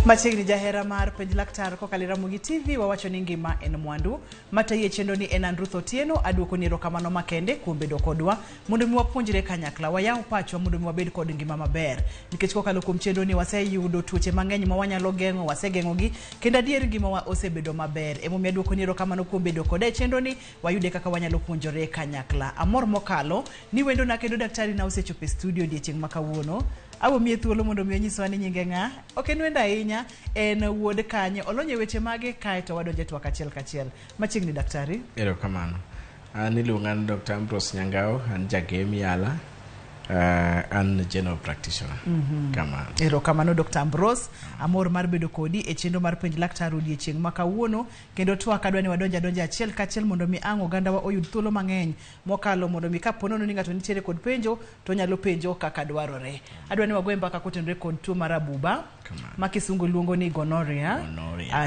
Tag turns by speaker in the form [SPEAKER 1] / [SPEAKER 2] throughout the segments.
[SPEAKER 1] Machigni jahera mar penj laktar kokali RAMOGITV wawacho ni ngima en mwandu. Mataye chendo ni en Andrew Otieno aduoko ni erokamano makende kuom bedo kodwa mondo mi wapuonjre kanyakla wayaw pachwa mondo mi wabed kod ngima maber. Nikech kokalo kuom chendo ni waseyudo tuoche mang'eny ma wanyalo geng'o, wasegeng'ogi kendo adier ngima wa osebedo maber. Emomiyo aduoko ni erokamano kuom bedo kode chendo ni wayude kaka wanyalo puonjore kanyakla. Amor mokalo ni wendo na kendo daktari na osechopo studio odiechieng' ma kawuono. Abo miye thuolo mondo mi nyiswa ni nyinge ng'a. Ok en wenda ahinya, en wuod kanye. Olonye weche mage kae to wadonje twak achiel kachiel. Machiegni daktari.
[SPEAKER 2] Erokamano. An iluonga ni Dr. Ambrose Nyangao, an jagem yala. An general practitioner. Kamano.
[SPEAKER 1] Erokamano Dr. Ambrose. Amor mar bedo kodi e chendo mar penj laktar odiechieng' ma kawuono kendo twak adwa ni wadonja achiel kachiel mondo mi ang' oganda wa oyud thuolo mang'eny mokalo mondo mi kapono ni ng'ato nitiere kod penjo to nyalo penjo kaka dwarore. Adwa ni wagoe mbaka kotenore kod tuo mar Abuba ma kisungu luongo ni gonorrhea.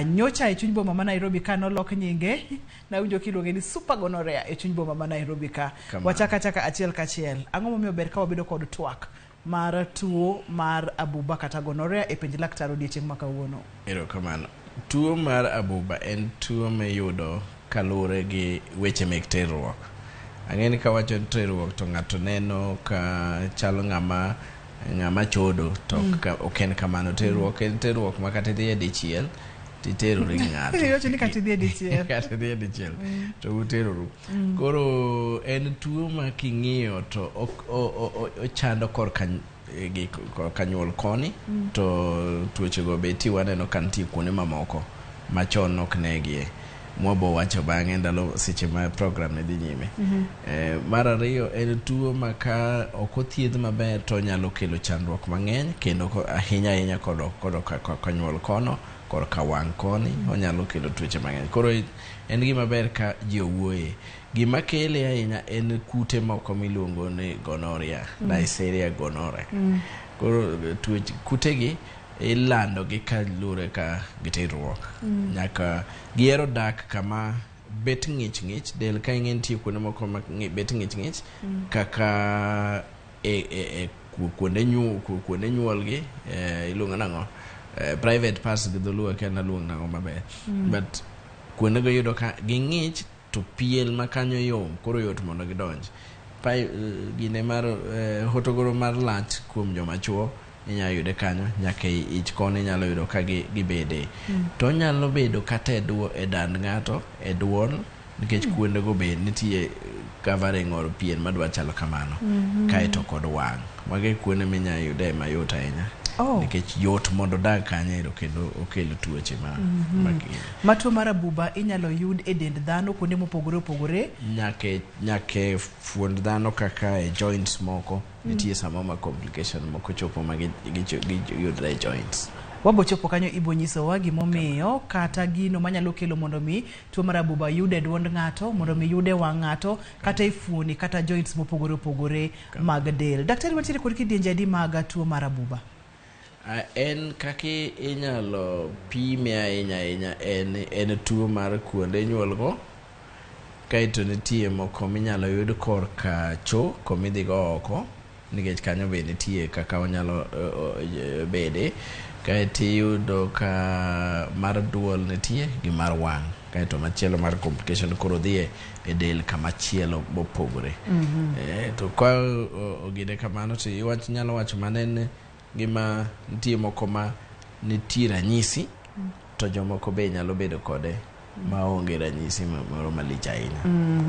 [SPEAKER 1] Nyocha e chuny boma ma Nairobi ka nolok nyinge na winjo kiluonge ni super gonorrhea e chuny boma ma Nairobi ka. Wachaka achiel kachiel. Ang'o momiyo ber ka wabedo kod twak mar tuo mar Abuba kata gonorrhea e penj laktar odiechieng' ma kawuono.
[SPEAKER 2] Erokamano. Tuo mar Abuba en tuo miyudo kaluwore gi weche mek terruok. Ang'eni ka wacho ni terruok to ng'ato neno ka chalo ng'ama chodo to ok en kamano. Terruok en terruok ma kata dhi dichiel titerore gi ng'ato.
[SPEAKER 1] Yoche ni kata dhi dichiel.
[SPEAKER 2] Kata dhi dichiel to uteroru. Koro en tuo ma king'iyo to ochando korka nyuol koni to tuoche go beti waneno ka nitie kuonde mamoko machon ok negie. Mwabo wacho bang'e ndalo seche ma program ne dhi nyime. Mar ariyo en tuo ma ka ok othiedh maber to nyalo kelo chandruok mang'eny kendo ahinya kod nyuol kono kod ka wang' koni onyalo kelo tuoche mang'eny. Koro en gima ber ka ji owuoye. Gima kele ahinya en kute moko miluongo ni gonorrhea, Neisseria gonorrhea. Koro tuoche kutegi ilando gi kalure ka giterruok. Nyaka gihero dak kama bet ng'ich del ka ing'en tie kuonde moko ma bet ng'ich kaka kuonde nyuol gi iluongo nang'o private parts gi dholuo kenda luong nang'o maber. But kuonde go yudo ka ging'ich to piel makanyo yom koro yot mondo gidonj. Gine mar hotogoro mar lach kuom joma chuo inyalo yude kanyo nyaka ich koni nyalo yudo ka gibede. To nyalo bedo kata e dand ng'ato e duol nikech kuonde go be nitie covering or pien madwa chalo kamano. Kaeto kod wang'. Mage kuonde minyalo yude mayot ahinya. Nikech yot mondo dag kanyo kendo okelo tuoche
[SPEAKER 1] ma tuo mar Abuba inyalo yud e dend dhano kuonde mopogore opogore.
[SPEAKER 2] Nyake fuond dhano kaka e joints moko nitie sama ma complication moko chopo ma giyudre e joints.
[SPEAKER 1] Wabo chopo kanyo ibo nyisowa gimomiyo kata gino manyalo kelo mondo mi tuo mar Abuba yude duond ng'ato, mondo mi yude wang' ng'ato, kata e fuoni kata joints mopogore opogore mag del. Daktari wantiere kod kidienje adi mag tuo mar Abuba?
[SPEAKER 2] En kaki inyalo pime ahinya en tuo mar kuonde nyuolgo. Kaeto nitie moko minyalo yud korka cho komidhigo oko nikech kanyo be nitie kaka onyalo bede. Kaeto iyudo ka mar duol nitie gi mar wang'. Kaeto machielo mar complication koro dhie e del kamachielo mopogore. To ka ogine kamano to nyalo wacho manen gima nitie moko ma nitie ranyisi to jomoko be nyalo bedo kode maonge ranyisi moro malich ahinya.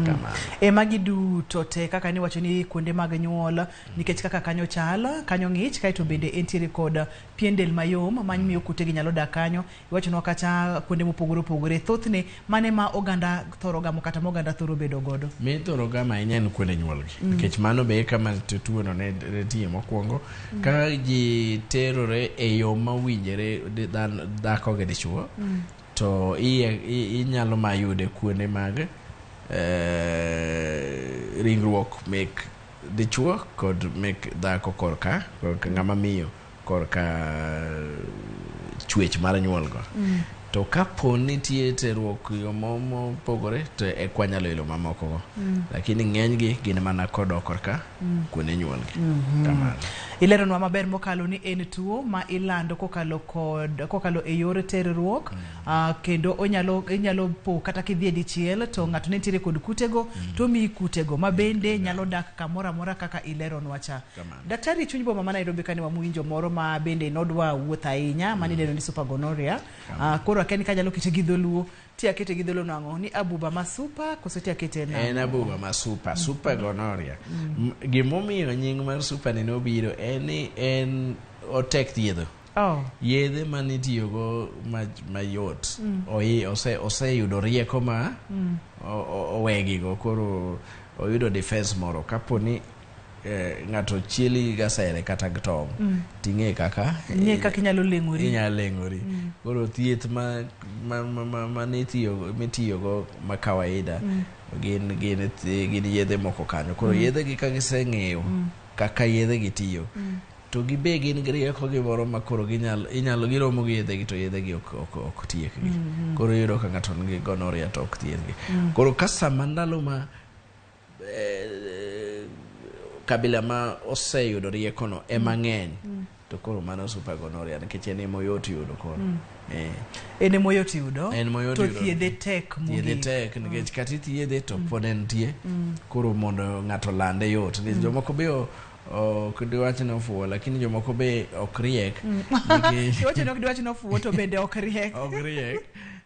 [SPEAKER 2] Kamano.
[SPEAKER 1] Magi duto te kaka ni wacho ni kuonde mag nyuol nikech kaka kanyo chal, kanyo ng'ich kaeto bende entiere kod pien del mayom mamiyo kutegi nyalo dak kanyo. Iwacho no kata kuonde mopogore opogore thothne mane ma oganda thoro gamo kata moganda thoro bedo godo.
[SPEAKER 2] Mi thoro gamo ahinya en kuonde nyuolgi. Nikech mano be kama tuo no ne tie mokwongo ka ji terore e yo mawinjore dhako gi dichuo. To inyalo mayude kuonde mag ringruok mek dichuo kod mek dhako korka ng'ama miyo korka chwech mar nyuolgo. To kapo nitie terruok yo mopogore to kwanyalo ilo mamoko. Lakini ng'enygi gin mana kodok korka kuonde nyuolgi. Kamano.
[SPEAKER 1] Ileronwa maber mokalo ni en tuo ma ilando kokalo e yor terruok, kendo inyalo po kata kidhi dichiel to ng'ato nitiere kod kutego to mi kutego mabende nyalo dak kamora mora kaka ileronwa cha. Daktari chuny boma ma Nairobi kane wamuinjo moro ma bende nodwa wuoth ahinya mani deno ni super gonorrhea. Koro akeni ka nyalo kete gi dholuo ti akete gi dholuo nango ni Abuba ma super koso ti akete na
[SPEAKER 2] en Abuba ma super gonorrhea. Gimomiyo nying mar super ni nobiro en otek thiedho. Yedhe manitiyogo mayot oseyudo rieko ma owegigo, koro oyudo defense moro kaponi ng'ato chieli gasere kata gtong ting'e kaka
[SPEAKER 1] inyalo
[SPEAKER 2] leng'ori. Koro thieth mitiyogo ma kawaida gin yedhe moko kanyo. Koro yedhe gi ka giseng'eyo kaka yedhe gi tiyo to gibe gin gi rieko gimoro ma koro giromo gi yedhe gi to yedhe gi ok tiekgi. Koro yudo ka ng'ato nigi gonorrhea to ok thiedhgi. Koro ka sama ndalo ma kabila ma oseyudo riekono mang'eny to koro mano super gonorrhea nikech en moyot yudo koro.
[SPEAKER 1] En moyot yudo to thiedhe tek
[SPEAKER 2] nikech kata ithiedhe to pod entie. Koro mondo ng'ato lande yot nikech jomoko be ok diwach ni ofuwo lakini jomoko be ok riek nikech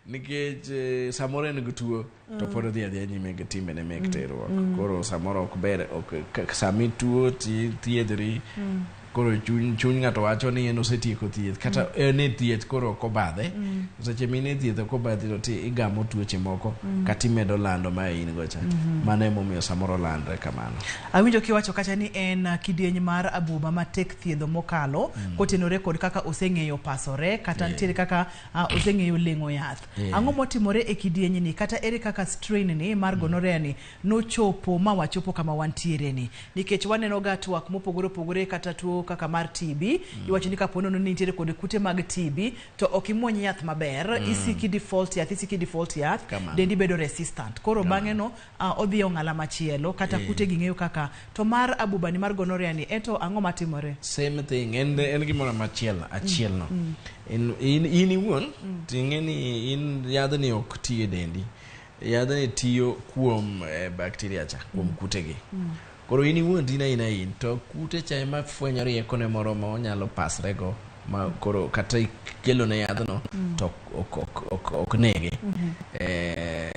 [SPEAKER 2] nikech samoro en gi tuo to pod odhi adhiya nyime gi timbene mek terruok. Koro samoro ok ber sami tuo ti thiedhri. Koro chuny ng'ato wacho ni en osetieko thieth kata en e thieth koro ok obadhe. Seche mine thieth ok obadhe to igamo tuoche moko kata imedo lando ma in go cha. Mano emomiyo samoro landre kamano.
[SPEAKER 1] Awinjo kiwacho kacha ni en kidieny mar Abuba ma tek thiedho mokalo kotenore kod kaka oseng'eyo pasore kata nitiere kaka oseng'eyo leng'o yath. Ang'o motimore e kidieny ni kata ere kaka strain ni mar gonorrhea ni nochopo ma wachopo kama wantiere ni, nikech waneno ga twak mopogore opogore kata tuo kaka mar TB. Iwacho ni kapono no nitiere kod kute mag TB to ok imuony yath maber, isiki default yath dendi bedo resistant. Koro bang'e no odhi ong'ala machielo kata kute gi ng'eyo kaka to mar Abuba ni mar gonorrhea ni eto ang'o matimore?
[SPEAKER 2] Same thing, en gimoro achiel no. In iwuon ting'e ni in yadhni ok tiyo dendi. Yadhni tiyo kuom bacteria cha, kuom kutegi. Koro in iwuon in to kute cha ema fwenyo rieko ne moro ma onyalo pasrego ma koro kata kelo ne yadhno to ok nege.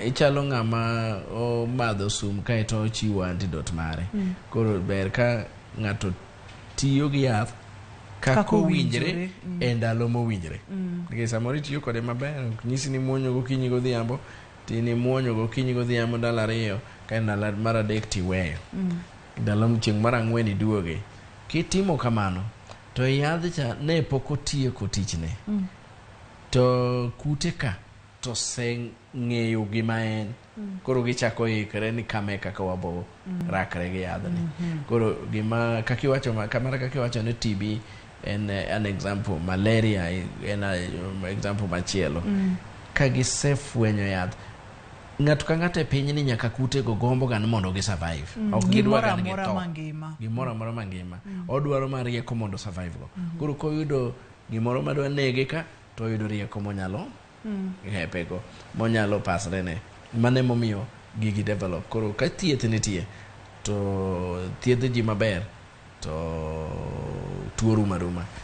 [SPEAKER 2] Ichalo ng'ama omadho sum kaeto ochiwo antidote mare. Koro ber ka ng'ato tiyo gi yath kako winjre e ndalo mowinjre. Nikech samoro itiyo kode maber nyisi ni muonyo gokinyi godhiambo tini muonyo gokinyi godhiambo ndalo ariyo ka ndalo mar adek tiweyo. Ndalo chieng' mar ang'wen iduoge. Kitimo kamano to yadh cha ne pok otieko tichne. To kute ka to ng'eyo gima en. Koro gichako ikre ni kame kaka wabo rakre gi yadhni. Koro gima kakiwacho ni TB en an example, malaria en example machielo. Ka gisefwenyo yath ng'ato ka ng'ato e piny ni nyaka kute go gombo gan mondo gi survive. Ok gidwa gan gimoro amora mangima. Odwaro ma rieko mondo survive go. Koro koyudo gimoro madwa nege ka to oyudo rieko monyalo hepego monyalo pasre ne. Mane momiyo gigi develop. Koro ka thieth nitie to thiedh ji maber to tuo ruma.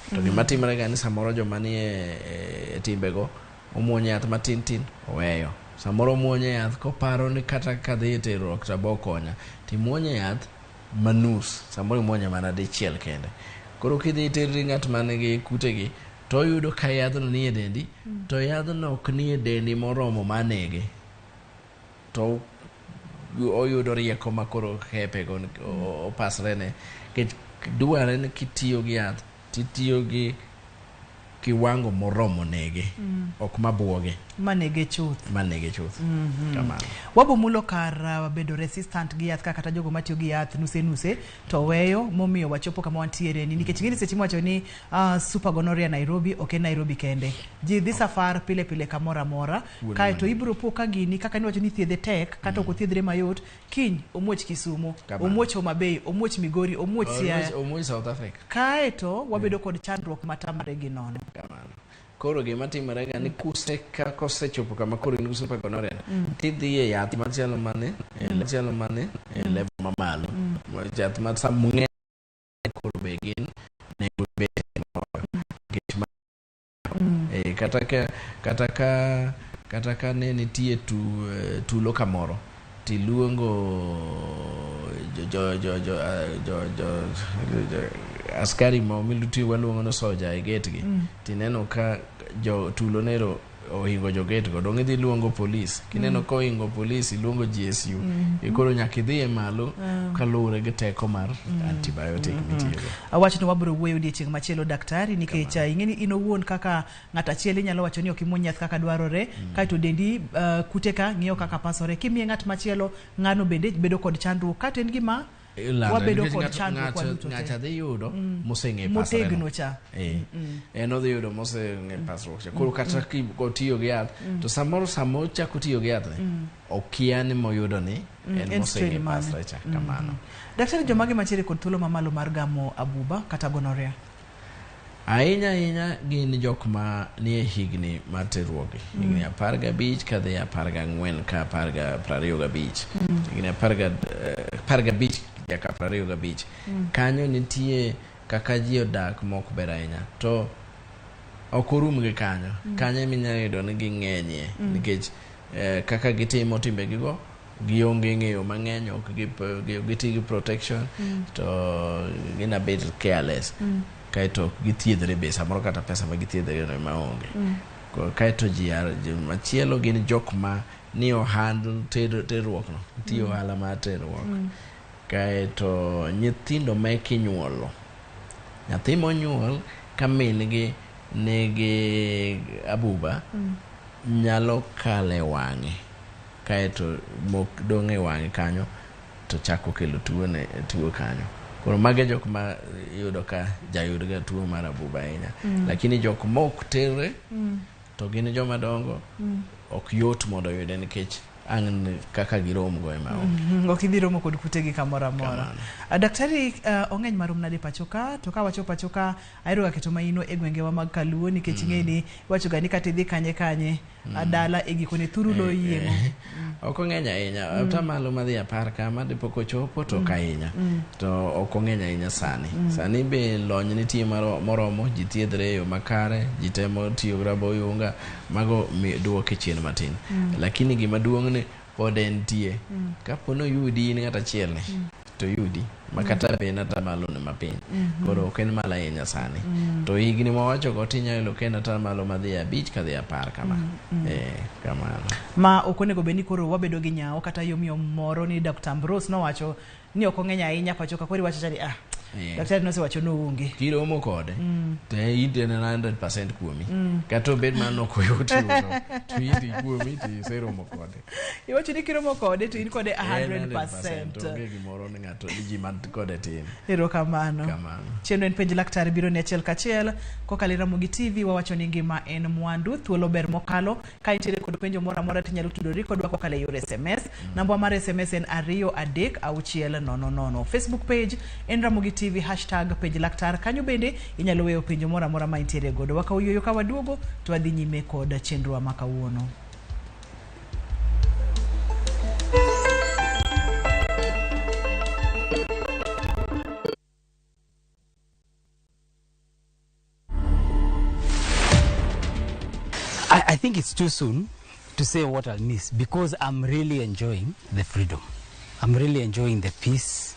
[SPEAKER 2] To gima timre ga ni samoro joma ni e timbego omuonyo yath matin oweyo. Samoro muonyo yath koparo ni kata kadhi terruok to bokonya timuonyo yath manus, samoro muonyo mana dichiel kende. Koro kidhi terri ng'at manigi kutegi to oyudo ka yadhno ni e dendi to yadhno ok ni e dendi moromo manege to oyudo rieko ma koro hepego opasre ne. Dware ni kitiyo gi yath titiyo gi kiwango moromo nege ok mabuoge
[SPEAKER 1] manege chuth
[SPEAKER 2] kamano.
[SPEAKER 1] Wabo mulo kar bedo resistant gi yath kata jogo matiyo gi yath nuse to weyo momiyo wachopo kama wantiere ni nikech ngini seche mwacho ni super gonorrhea Nairobi ok Nairobi kende ji dhi safar pile kamora mora kae to ibro po ka gini kaka ni wacho ni thiedhe tek kata ok thiedhre mayot kiny omuoch Kisumu omuoch Homa Bay omuoch Migori omuoch Siaya
[SPEAKER 2] omuoch South Africa
[SPEAKER 1] kae to wabedo kod chandruok matamre gi nono
[SPEAKER 2] kamano. Koro gima timore ga ni kosechopo kama koro in super gonorrhea tidhi e yath machielo mane level mamalo yath ma samung'e koro be gin nego be kata ka ne nitie tulo kamoro tiluongo askari mo miluti waluongo no soja e gate gi tineno ka jo tulo nero ohingo jo gate go dong idhi luongo police kineno ko ohingo police iluongo GSU ikoro nyaka idhi e malo kalure gi teko mar antibiotic mitiyo
[SPEAKER 1] awacho ni wabro wuoyo odiechieng' machielo daktari nikech ing'eni inowuon kaka ng'at achiel inyalo wacho ni ok imuony yath kaka dwarore kaito dendi kute ka ng'iyo kaka pasore kimiye ng'at machielo ng'ano bende bedo kod chandruok kata en gima wabedo kod chandruok waduto
[SPEAKER 2] ng'acha dhi yudo moseng'e
[SPEAKER 1] pasore motegno cha
[SPEAKER 2] en odhi yudo moseng'e pasruok cha koro kata kotiyo gi yath to samoro chako tiyo gi yath okia ni moyudo ni en moseng'e pasre cha kamano.
[SPEAKER 1] Daktari, jomage mantiere kod thuolo mamalo mar gamo abuba kata gonorrhea?
[SPEAKER 2] Ahinya gin jok ma nie higni mar terruoge higni 15 kadhi 14 ka 25 higni 15 nyaka 25 kanyo nitie kaka ji odak mok ber ahinya to ok orum gi kanyo minyalo yudo ni ging'enyie nikech kaka gitimo timbegi go gionge ng'eyo mang'eny ok giti gi protection to gina bit careless kaito githiedhre be samoro kata pesa ma githiedhre maonge kaito ji machielo gin jok ma ni handle terruok no tiyo ohala mar terruok kaito nyithindo meke nyuolo nyathi monyuol ka min-gi nigi abuba nyalo kale wang'e kaito mok dong' e wang'e kanyo to chako kelo tuo kanyo. Koro mage jok ma yudo ka jayud ga tuo mar abuba ahinya lakini jok mok terre to gin joma dongo ok yot mondo yude nikech ang kaka girom go ema
[SPEAKER 1] ok ibiromo kod kutegi kamora mora. Daktari, ong'eny marum nade pachoka to ka wacho pachoka ayro ga keto maino e gwengewa mag Kaluo nikech ng'eni wacho ga ni kata idhi kanye adala e gikone thurulo yiemo
[SPEAKER 2] ok ong'eny ahinya atamalo madhi 10 kama dipo kochopo to kahinya to ok ong'eny ahinya sani be lony nitie moromo ji thiedhre yo makare ji temo tiyo gi rabo yunga mago duoke chien matin lakini gima duong' ni pod entie kapono yudi ni ng'at achiel ni to yudi makata be nata malo ne mapiny koro ok en mala ahinya sani to higni mawacho go tinyalo kena ta malo madhi 5 kadhi 10 kama kamano
[SPEAKER 1] ma okonego beni koro wabedo gi nyao kata yomiyo moro ni Dr. Ambrose no wacho ni ok ong'eny ahinya pachoka kori wacho chani daktari nose wacho no unge
[SPEAKER 2] kiromo kode to ide na 100% kuomi kata bed man ok oyot to ide kuomi ti seromo kode
[SPEAKER 1] iwacho ni kiromo kode to in kode 100%
[SPEAKER 2] onge gimoro ni ng'ato ji man kode tin.
[SPEAKER 1] Erokamano. Chenro en penj laktar biro ne achiel kachiel kokalo Ramogi TV wawacho ni ngima en mwandu thuolo ber mokalo ka intiere kod penjo moro amora tinyalo tudori kodwa kokalo yor SMS namba mar SMS en 23600. Facebook page en Ramogi TV #penj laktar kanyo bende inyalo weyo penjo moro amora ma intiere godo waka uyoyo ka waduogo to wadhi nyime kod chenro ma kawuono.
[SPEAKER 3] I think it's too soon to say what I'll miss because I'm really enjoying the freedom. I'm really enjoying the peace.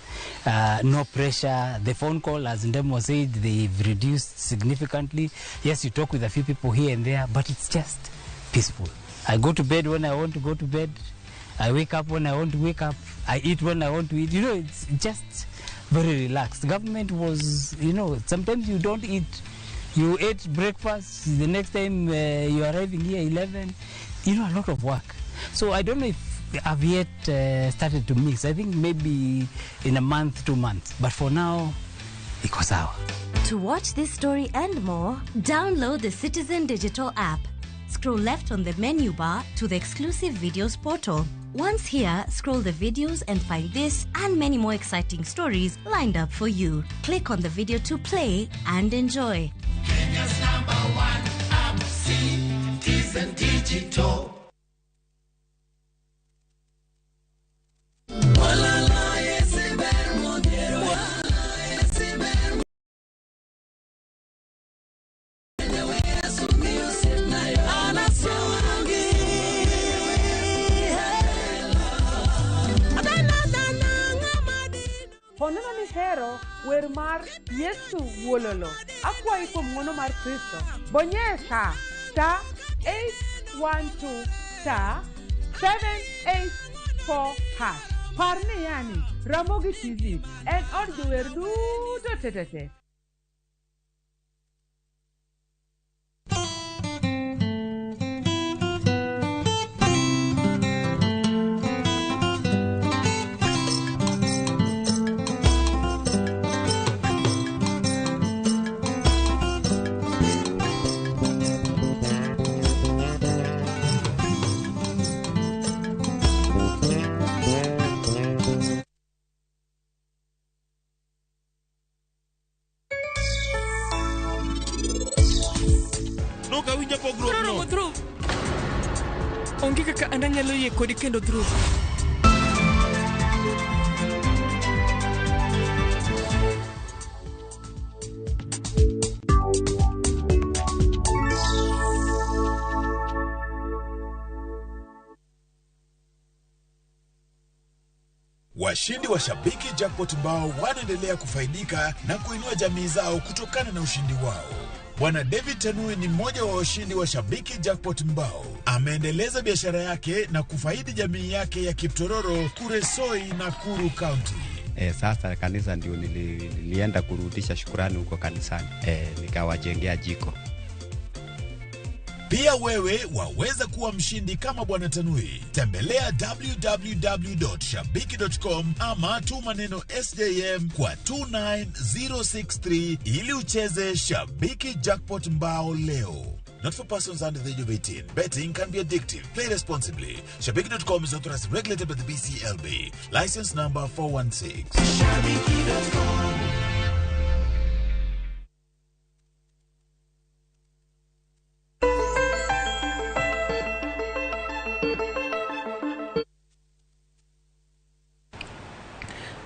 [SPEAKER 3] No pressure. The phone call, as Ndemo said, they've reduced significantly. Yes, you talk with a few people here and there, but it's just peaceful. I go to bed when I want to go to bed. I wake up when I want to wake up. I eat when I want to eat. You know, it's just very relaxed. Government was, you know, sometimes you don't eat You ate breakfast, the next time you are arriving here 11, a lot of work. So I don't know if I've yet started to mix. I think maybe in a month, 2 months. But for now, iko sawa.
[SPEAKER 4] To watch this story and more, download the Citizen Digital app. Scroll left on the menu bar to the exclusive videos portal. Once here, scroll the videos and find this and many more exciting stories lined up for you. Click on the video to play and enjoy.
[SPEAKER 5] Kenya's #1 app, Citizen Digital.
[SPEAKER 6] Honeno ni hero wer mar Yesu Wololo. Akwayi kuom ng'wono mar Kristo. Bonye *812 *784#. Parni yani Ramogi TV en od jower duto tetete.
[SPEAKER 7] Onge kaka andanyalo yie kodi kendo dhruv.
[SPEAKER 8] Washindi wa Shabiki Jackpot Mbao wanaendelea kufaidika na kuinua jamii zao kutokana na ushindi wao. Bwana David Tanui ni mmoja wa washindi wa Shabiki Jackpot Mbao. Ameendeleza biashara yake na kufaidi jamii yake ya Kiptororo, Kuresoi na Nakuru County.
[SPEAKER 9] Sasa kanisa ndio nilienda kurudisha shukrani huko kanisani. Nikawajengea jiko.
[SPEAKER 8] Pia wewe waweza kuwa mshindi kama Bwana Tanui. Tembelea www.shabiki.com ama tuma neno SJM kwa 29063 ili ucheze Shabiki Jackpot Mbao leo. Not for persons under the age of 18. Betting can be addictive. Play responsibly. Shabiki.com is authorized and regulated by the BCLB. License number 416. Shabiki.com.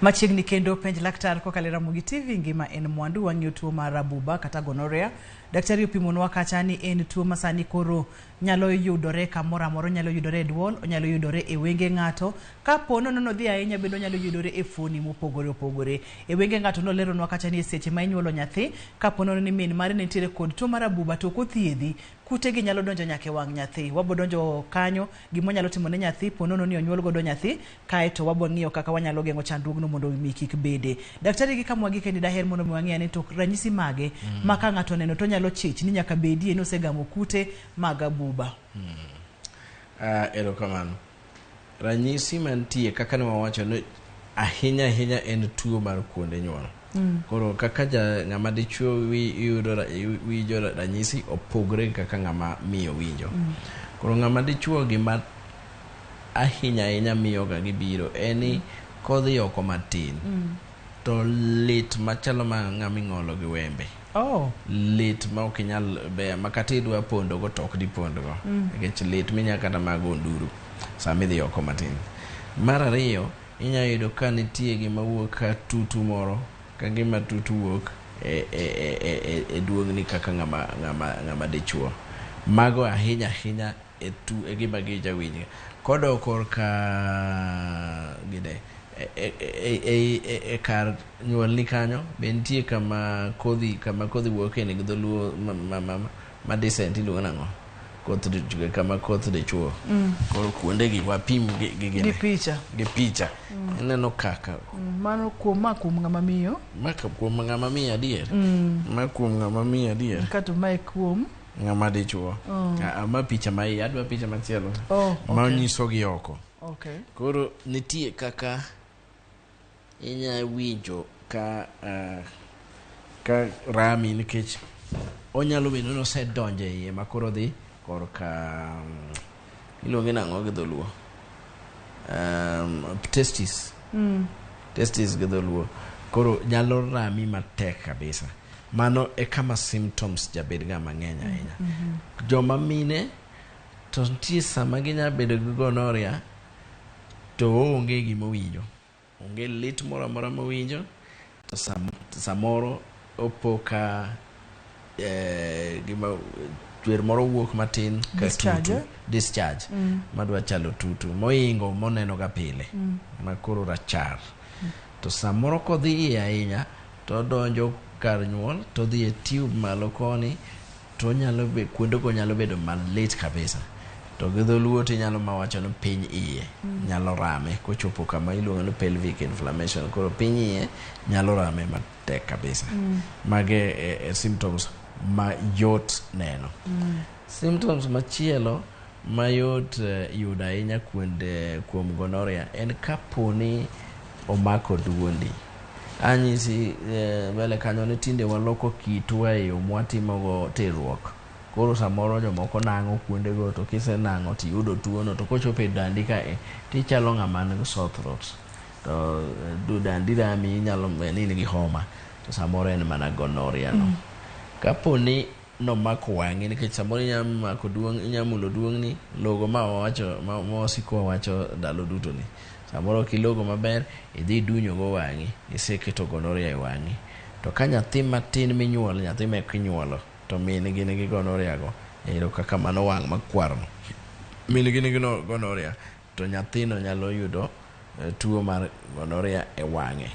[SPEAKER 1] Machiegni kendo penj laktar kokalo Ramogi TV ngima en mwandu wang'eyo tuo mar Abuba kata gonorrhea. Daktari opimonwa kacha ni en tuo masani koro nyalo yudore kamoro amora, nyalo yudore e duol, nyalo yudore e wenge ng'ato. Ka pono no dhi ahinya bendo nyalo yudore e fuoni mopogore opogore. E wenge ng'ato no leronwa kacha ni seche ma inyuolo nyathi, ka pono ni min mare ne nitiere kod tuo mar Abuba to kothiedhi kutegi nyalo donjo nyake wang' nyathi. Wabo donjo kanyo gimo nyalo timo ne nyathi, ponono ni onyuol godo nyathi, kae to wabo ng'iyo kaka wanyalo geng'o chandruogno mondo mi kik bede. Daktari gi kamwa gi kendi daher mondo mi wang'e ni to ranyisi mage maka ng'ato neno to nyalo chich ni nyaka bedie no segamo kute mag Abuba.
[SPEAKER 2] Erokamano. Ranyisi mantie kaka ne wawacho no ahinya en tuo mar kuonde nyuol. Koro kaka ng'ama dichuo winjo ranyisi opogre kaka ng'ama miyo winjo. Koro ng'ama dichuo gima ahinya miyo ga gibiro eni kodhi oko matin. To lit machalo ma ng'ama ng'olo gi wembe. Lit ma ok nyal be makata idwa pondo go tok di pondo go. Nikech lit minya kata mago nduru sama idhi oko matin. Mar ariyo inya yudo ka nitie gima wuok ka tutu moro kagima tutu wuok e duongni kaka ng'ama dichuo. Mago ahinya e gima gija winjo. Kodo korka gide kar nyuol ni kanyo bentie kama kodhi wuok e dholuo ma decent iluongo nang'o koth de kama koth de chuo koro kuonde gi wapim gi picha neno kaka
[SPEAKER 1] mano kuom ng'ama miyo
[SPEAKER 2] kuom ng'ama miyo adier ma kuom ng'ama miyo adier
[SPEAKER 1] kato mai kuom
[SPEAKER 2] ng'ama de chuo ma picha mai adwa picha machielo ma nyiso gi oko koro nitie kaka inya winjo ka rami nikech onyalo bedo no se donje iye makoro dhi korka iluonge nang'o gi dholuo testis gi dholuo koro nyalo rami matek kabisa. Mano e kama symptoms jabed ga mang'eny ahinya. Joma mine to nitie sama ginya bedo gi gonorrhea to onge gima winjo, onge lit moro amora mowinjo, to samoro opoka gima chwer moro wuok matin ka discharge madwa chalo tutu moingo moneno ga pile makoro rachar to samoro kodhi ahinya to donjo kar nyuol to dhi e tube malo koni to nyalo be kuonde go nyalo bedo malit kabisa to gi dholuo to nyalo mawacho no piny iye nyalo rame kochopo kama iluongo ni pelvic inflammation koro piny iye nyalo rame matek kabisa. Mage symptoms ma yot neno. Symptoms machielo mayot yuda ahinya kuom gonorrhea en kaponi omako duondi. Anyisi bele kanyo ni tinde waloko kitwa e yo mwatimogo terruok. Koro samoro jomoko nang'o kuonde go to kise nang'o ti yudo tuono to kochopo e dandi ka ti chalo ng'ama nigi sore throat. To dandi rami nyalo ni gi homa to samoro en mana gonorrhea no. Kaponi nomako wang'i nikech samoro inyamako duong' inyamulo duong'ni logo ma wasiko wacho ndalo duto ni. Samoro kilogo maber idhi dunyo go wang'i iseketo gonorrhea e wang'i to ka nyathi matin minyuolo nyathi mek nyuolo to min gi nigi gonorrhea go ero kaka mano wang' makwarno min gi nigi gonorrhea to nyathino nyalo yudo tuo mar gonorrhea e wang'e.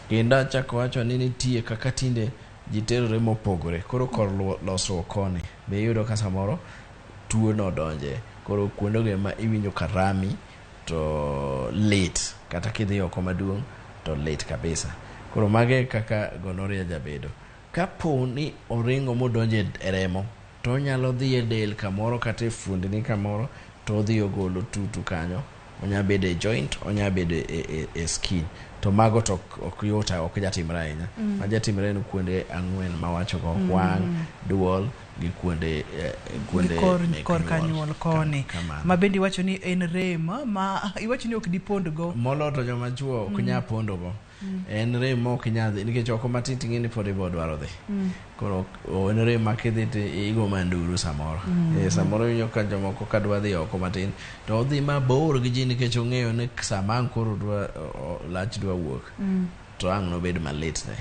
[SPEAKER 2] Kendo chako wacho ni nitie kaka tinde ji terore mopogore koro kor losruok koni be yudo ka samoro tuo no donje koro kuonde ma iwinjo karami to lit kata kidhi oko maduong' to lit kabisa. Koro mage kaka gonorrhea jabedo. Kapo ni oringo modonje e remo to nyalo dhi e del kamoro kata e fuondni kamoro to dhi ogolo tutu kanyo, onya bedo e joint, onya bedo e skin. To mago to ok yota ok jatimre ahinya. Ma jatimre ni kuonde ang'wen mawacho go wang', duol gi kuonde
[SPEAKER 1] kor kanyuol koni ma bendi wacho ni en rem ma iwacho ni ok dipond go
[SPEAKER 2] molo to joma chuo ok nya pondo go en rem ma ok nya dhi nikech oko matiti ngini pod ibo dwaro dhi koro en rem ma kidhi to igo manduru samoro samoro winjo ka jomoko ka dwa dhi oko matin to odhi mabor gi ji nikech ong'eyo ni sama koro dwa lach dwa wuok to ang' no bed malit ne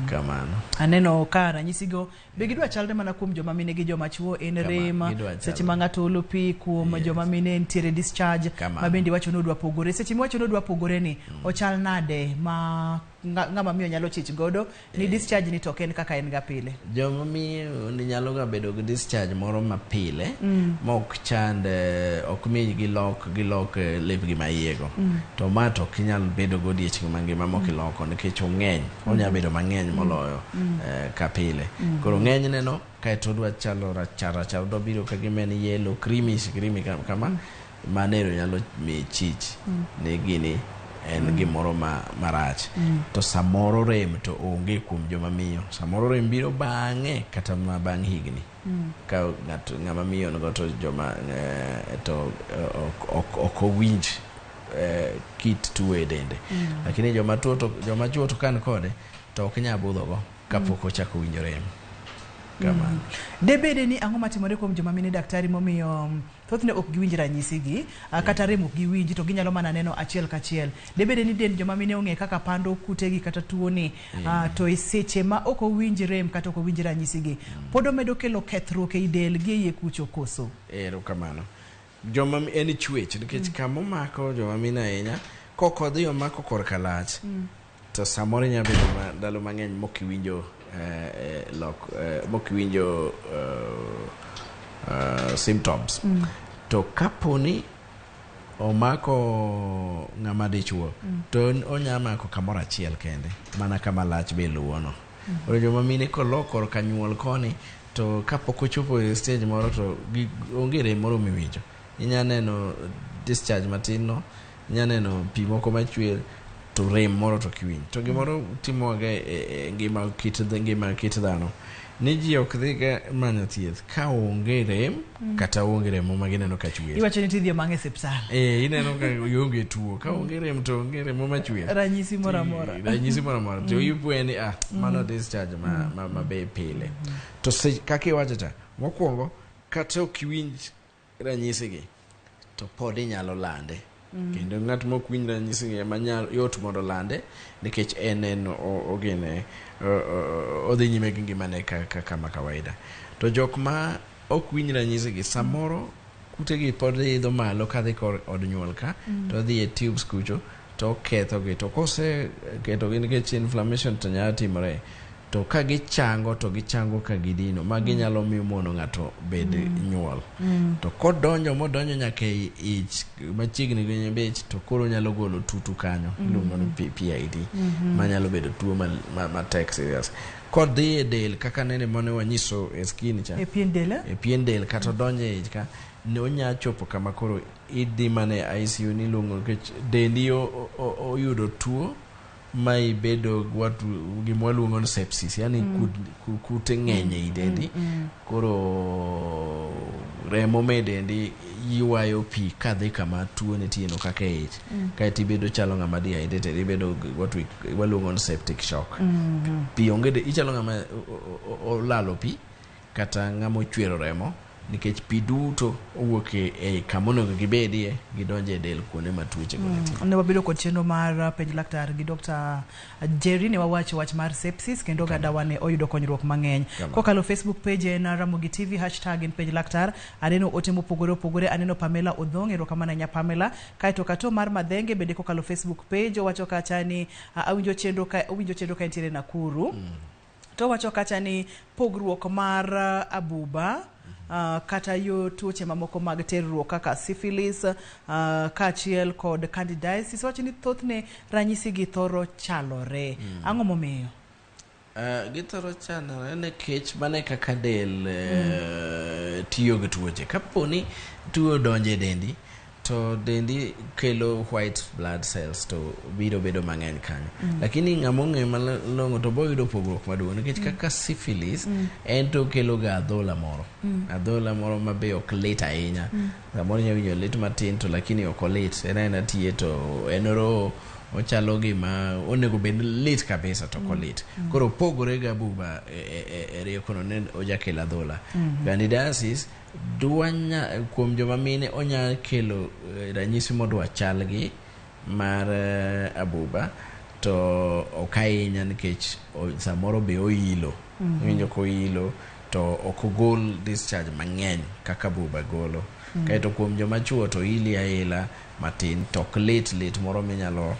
[SPEAKER 2] kamano.
[SPEAKER 1] Aneno ka ranyisigo be gidwa chalre mana kuom joma mine gi joma chuo en rema seche ma ng'ato olo pi kuom joma mine ntiere discharge ma bende wacho ni odwa pogore seche ma wacho ni odwa pogore ni ochal nade ma ng'ama miyo nyalo chich godo ni discharge ni to en kaka en ga pile.
[SPEAKER 2] Joma miyo ni nyalo ga bedo gi discharge moro ma pile mok chand ok mi gi lok lepgi maiego to ma to kinyal bedo go diech mangima mok iloko nikech ong'eny onya bedo mang'eny moloyo ka pile. Koro ng'eny neno kae to dwa chalo rachar do biro ka gimen yellow creamy kama manero nyalo mi chich ne gini en gimoro marach to samoro rem to onge kuom joma miyo samoro rem biro bang'e kata ma bang' higni ka ng'ama miyo no to joma to ok owinj kit tuo e dende lakini joma chuo to kan kode to ok nya budho go kapok ochako winjo rem kama
[SPEAKER 1] debede ni ang'o matimore kuom joma mine daktari momiyo thothne ok giwinj ranyisi gi kata rem ok giwinji to ginyalo mana neno achiel kachiel debede ni den joma mine ong'e kaka pando kutegi kata tuo ni to e seche ma ok owinj rem kata ok owinj ranyisi gi pod omedo kelo kethruok e del gi iye kucho koso
[SPEAKER 2] ero kamano joma en chwech nikech kama omako joma mine ahinya kokodhi omako korka lach to samoro nya bedo ndalo mang'eny mokiwinjo mokiwinjo symptoms. To kaponi omako ng'ama dichuo to onya mako kamoro achiel kende mana kama lach be luwono. Joma mine kolokor kanyuol koni to kapok ochopo e stage moro to onge rem moro miwinjo. Inya neno discharge matin no, inya neno pi moko machwer to rem moro to kiwinj. To gimoro timoga ngima kit dhano ni ji ok dhi ga manyo thieth ka onge rem kata onge rem ma gineno ka chwer.
[SPEAKER 1] Iwacho ni tidhi mange siptal.
[SPEAKER 2] Ineno ka onge tuo ka onge rem to onge rem ma chwer.
[SPEAKER 1] Ranyisi moro amora.
[SPEAKER 2] To yupweni mano discharge ma be pile. To se kaka iwacho ta mokwongo kata ok iwinj ranyisi gi to pod inyalo lande. Kendo ng'at mok winj ranyisi gi manyalo yot mondo lande nikech en ogene odhi nyime gi ngimane kama kawaida. To jok ma ok winj ranyisi gi samoro kutegi pod idho malo kadhi od nyuol ka to dhi e tubes kucho to ketho gi to kose keto gi nikech inflammation to nyalo timore to ka gichango to gichango ka gidino ma ginyalo miyo mono ng'ato bed nyuol. To kodonjo nyaka ich machiegni gi nyembech to koro nyalo golo tutu kanyo iluongo ni PID ma nyalo bedo tuo ma tek serious. Kodhi e del kaka nene mane wanyiso e skin cha
[SPEAKER 1] e pien del
[SPEAKER 2] kata donjo e ich ka ne onya chopo kama koro idhi mane ICU ni luongo nikech dendi oyudo tuo ma ibedo watu gimwaluongo ni sepsis, yani kute ng'enye i dendi koro remo me dendi ywayo pi kadhi kama tuo nitie no kaka ich kaeti bedo chalo ng'ama dehydrated, ibedo watu waluongo ni septic shock. Pi onge ichalo ng'ama olalo pi kata ng'ama ochwero remo nikech pi duto owuok e kamono gibedie gidonje del kuonde matuoche goneti.
[SPEAKER 1] Ne wabedo kod chenro mar penj laktar gi Dr. Jerry ne wawacho wach mar sepsis kendo gadawa ne oyudo konyruok mang'eny. Kokalo Facebook page en RAMOGITV hashtag en penj laktar. Aneno ote mopogore aneno Pamela Odhong erokamano nya Pamela. Kaito kato mar Madhenge bende kokalo Facebook page owacho kacha ni awinjo chenro ka entiere Nakuru. To wacho kacha ni pogruok mar Abuba kata yo tuoche mamoko mag terruok kaka syphilis kachiel kod candidiasis wacho ni thothne ranyisi gi thoro chalore. Ang'o momiyo?
[SPEAKER 2] Githoro chalore nikech mane kaka del tiyo gi tuoche. Kaponi tuo donje dendi to dendi kelo white blood cells to biro bedo mang'eny kanyo. Lakini ng'among'e malong'o to bo yudo pogruok maduong' nikech kaka syphilis en to kelo ga adhola moro ma be ok lit ahinya. Samoro nyalo winjo lit matin to lakini ok olit. En tiye to en ochalo gima onego bed lit kabisa to kolit. Koro pogore ga Abuba e riekono ne ojakelo adhola. Candidiasis duanya kuom joma mine onya kelo ranyisi modwa chalgi mar Abuba to okainya nikech samoro be oilo winjo ko ilo to okogol discharge mang'eny kaka Abuba golo. Kaito kuom joma chuo to ili aila matin to lit moro minyalo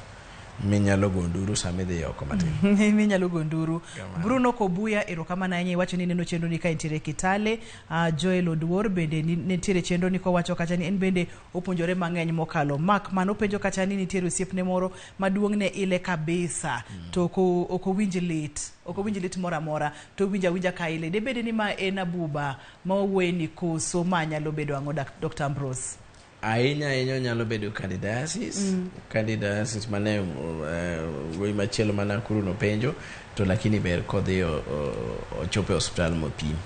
[SPEAKER 2] gonduru samedhi oko matin.
[SPEAKER 1] Minyalo gonduru. Bruno Kobuya erokamano ahinya iwacho ni neno chenro ni ka entiere Kitale. Joel Oduor bende nitiere chenro ni kowacho kacha ni en bende opuonjore mang'eny mokalo. Mark mano penjo kacha ni nitiere osiepne moro maduong' ne ile kabisa to okowinj lit moro amora to winja ka ile. Debede ni ma en Abuba ma owuoye koso ma nyalo bedo ang'o Dr. Ambrose?
[SPEAKER 2] Ahinya nyalo bedo candidiasis mane goyi machielo mana kuru no penjo to lakini ber kodhi ochope hospital mopim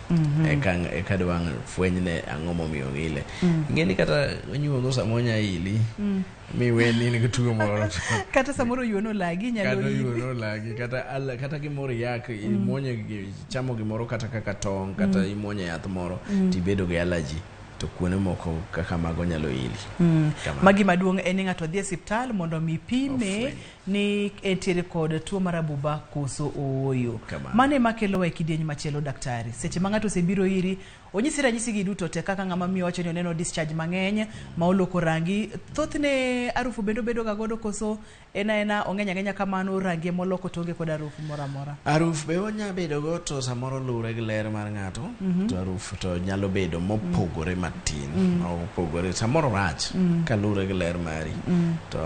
[SPEAKER 2] eka dwang' fwenyne ang'o momiyo ng'ile. Ng'eni kata nyuono samonya ili miweni ni tuo moro
[SPEAKER 1] kata samoro yuono lagi
[SPEAKER 2] kata gimoro yak imonye chamo gimoro kata kaka tong kata imonye yath moro tibedo gi allergy to kuone moko kaka mago nyalo ili.
[SPEAKER 1] Magi maduong' en ng'ato dhi e siptal mondo mi pime ni entiere kod tuo mar Abuba koso oyo. Mane makelo e kidieny machielo daktari? Seche ma ng'ato osebiro iri onyisi ranyisi gi duto te kaka ng'ama miyo wacho ni oneno discharge mang'eny ma oloko rangi. Thothne arufu bedo ga godo koso ena ong'enya kamano rangi moloko tonge kod arufu mora.
[SPEAKER 2] Aruf be onya bedo go to samoro lure gi ler mar ng'ato to aruf to nyalo bedo mopogore matin opogore samoro rach ka lure gi ler mari to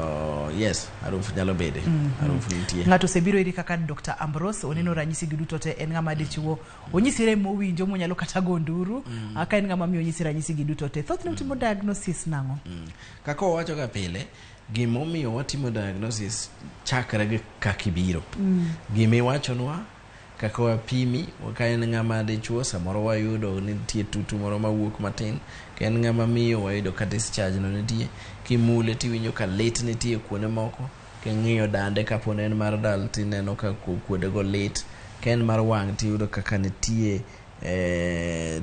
[SPEAKER 2] yes aruf nyalo bede aruf nitie.
[SPEAKER 1] Ng'ato sebiro iri kaka Dr. Ambrose oneno ranyisi gi duto te en ng'ama dichuo onyisire mowinjo monyalo kata gonduru aka en ng'ama miyo onyisi ranyisi gi duto te. Thothne utimo diagnosis nang'o?
[SPEAKER 2] Kaka wacho ga pile gimomiyo watimo diagnosis chakre gi kakibiro gimiwachonwa kaka wapimi ka en ng'ama dichuo samoro wayudo ni nitie tutu moro mawuok matin ka en ng'ama miyo wayudo ka discharge no nitie kimule tiwinjo ka lit nitie kuonde moko king'iyo dande kapone en mar dal tineno ka kuonde go lit ka en mar wang' tiyudo kaka nitie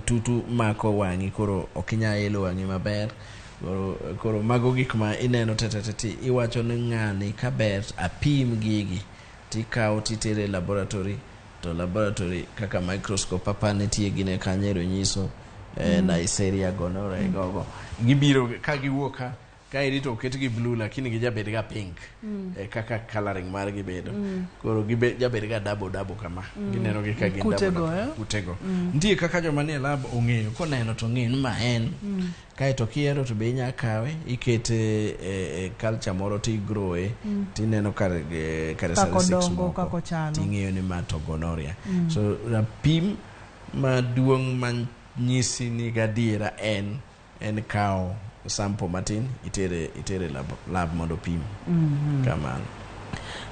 [SPEAKER 2] tutu mako wang'i koro okinya elo wang'i maber. Koro mago gik ma ineno tete iwacho ni ng'ani ka ber apim gigi tikawo titere laboratory to laboratory kaka microscope apa nitie gine kanyero nyiso Neisseria gonorrhea gogo gibiro ka giwuok ka irito oketgi blue lakini gijabed ga pink kaka coloring mar gibedo koro gijabed ga double kama gineno gi ka gin kutego ndie kaka joma nie lab ong'eyo koneno to ng'en ma en kae to kiero to be inya kawe ikete culture moro ti growe tineno kare
[SPEAKER 1] kako dongo kako chalo
[SPEAKER 2] ting'eyo ni ma to gonorrhea so rapim maduong' manyisi ni gadiera en kao sample matin itere lab mondo pim kamano.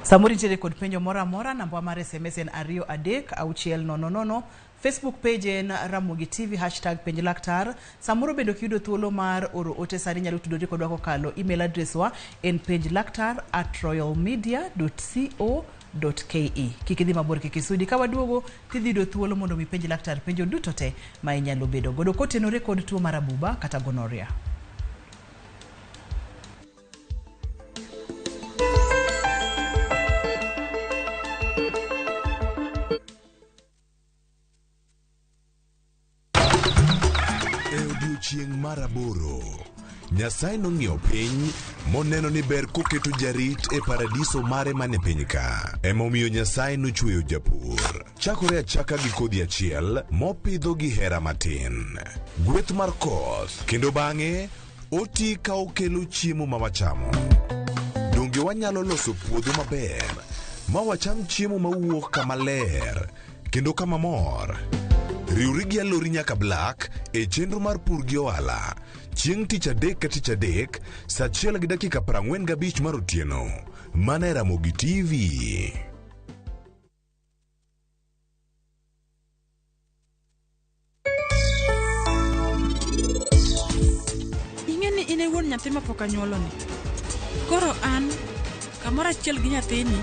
[SPEAKER 1] Samuri nitiere kod penjo mora namba mar SMS en 236000. Facebook page en RAMOGITV #penj laktar. Samoro bendo kiyudo thuolo mar oro ote sani nyalo tudori kodwa kokalo email address wa en penjlaktar@royalmedia.co.ke. Kikidhi mabor kikisudi ka waduogo tidhido thuolo mondo mi penj laktar penjo duto te ma inyalo bedo godo kotenore kod tuo mar Abuba kata gonorrhea.
[SPEAKER 8] Chieng' maraboro Nyasaye nong'iyo piny moneno ni ber koketo jarit e paradiso mare mane piny ka. Emomiyo Nyasaye nochweyo japur chakore achaka gi kodhi achiel mopidho gi hera matin gweth mar koth kendo bang'e oti ka okelo chiemo ma wachamo. Donge wanyalo loso puodho maber ma wacham chiemo mawuok kama ler kendo kama mor. Riuri gi alori nyaka Black e chenro mar pur gi ohala chieng' tich adek ka tich adek saa 1:45 mar otieno. Mana Ramogi TV.
[SPEAKER 7] Ing'eni ine wuon nyathi ma pok anyuolo ni. Koro an kamoro achiel gi nyathini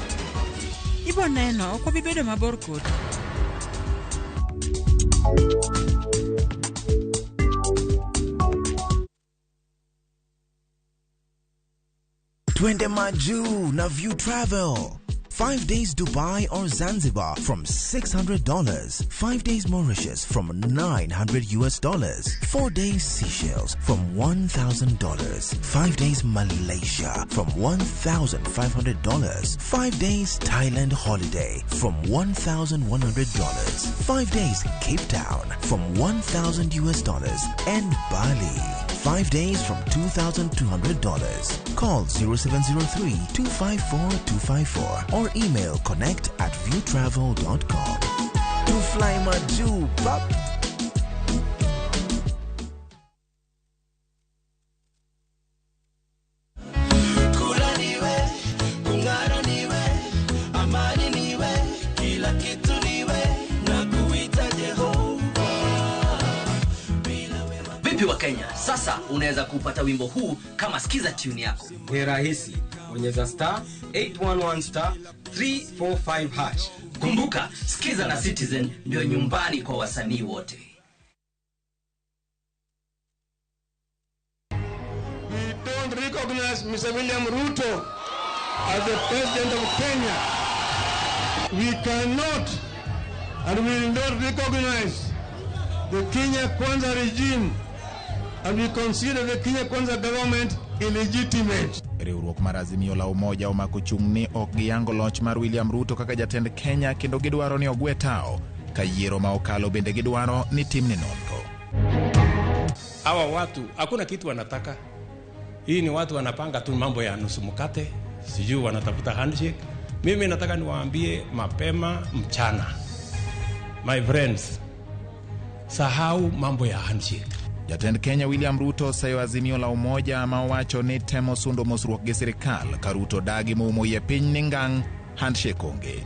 [SPEAKER 7] ibo neno ok obi bedo mabor kodi.
[SPEAKER 10] Twende Maju na View Travel. 5 days Dubai or Zanzibar from $600. 5 days Mauritius from $900. 4 days Seychelles from $1,000. 5 days Malaysia from $1,500. 5 days Thailand holiday from $1,100. 5 days Cape Town from $1,000. And Bali 5 days from $2,200. Call 0703-254-254 or email connect@viewtravel.com. To fly Maju, pop.
[SPEAKER 11] Wa Kenya. Sasa unaweza kupata wimbo huu kama sikiza tune yako.
[SPEAKER 12] Ni rahisi. Bonyeza *811*345#.
[SPEAKER 11] Kumbuka, sikiza na Citizen ndio nyumbani kwa wasanii wote.
[SPEAKER 13] We don't recognize Mr. William Ruto as the president of Kenya. We cannot and will not recognize the Kenya Kwanza regime, and we consider the Kenya Kwanza government illegitimate.
[SPEAKER 8] Riwruok mar Azimio la Umoja omako chung' ni ok giyango loch mar William Ruto kaka jatend Kenya kendo gidwaro ni ogwe tao ka yiero ma okalo bende gidwaro ni timne nonro.
[SPEAKER 12] Hawa watu hakuna kitu wanataka. Hii ni watu wanapanga tu mambo ya nusu mkate, sijui wanatafuta handshake. Mimi nataka niwaambie mapema mchana, my friends, sahau mambo ya handshake.
[SPEAKER 8] Jatend Kenya William Ruto sayo Azimio la Umoja ma wacho ni temo sundo mosruok gi sirikal ka Ruto dagi mumo ye piny ningang handshake onge.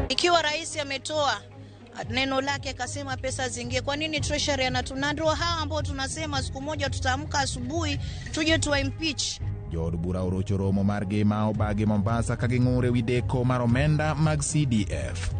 [SPEAKER 14] Ikiwa rais ametoa neno lake akasema pesa zingie, kwa nini treasury anatunandwa hawa ambao tunasema siku moja tutaamka asubuhi tuje tuwa impeach?
[SPEAKER 8] Jod bura orocho romo margi ma obagi Mombasa ka ging'ure wi deko mar omenda mag CDF.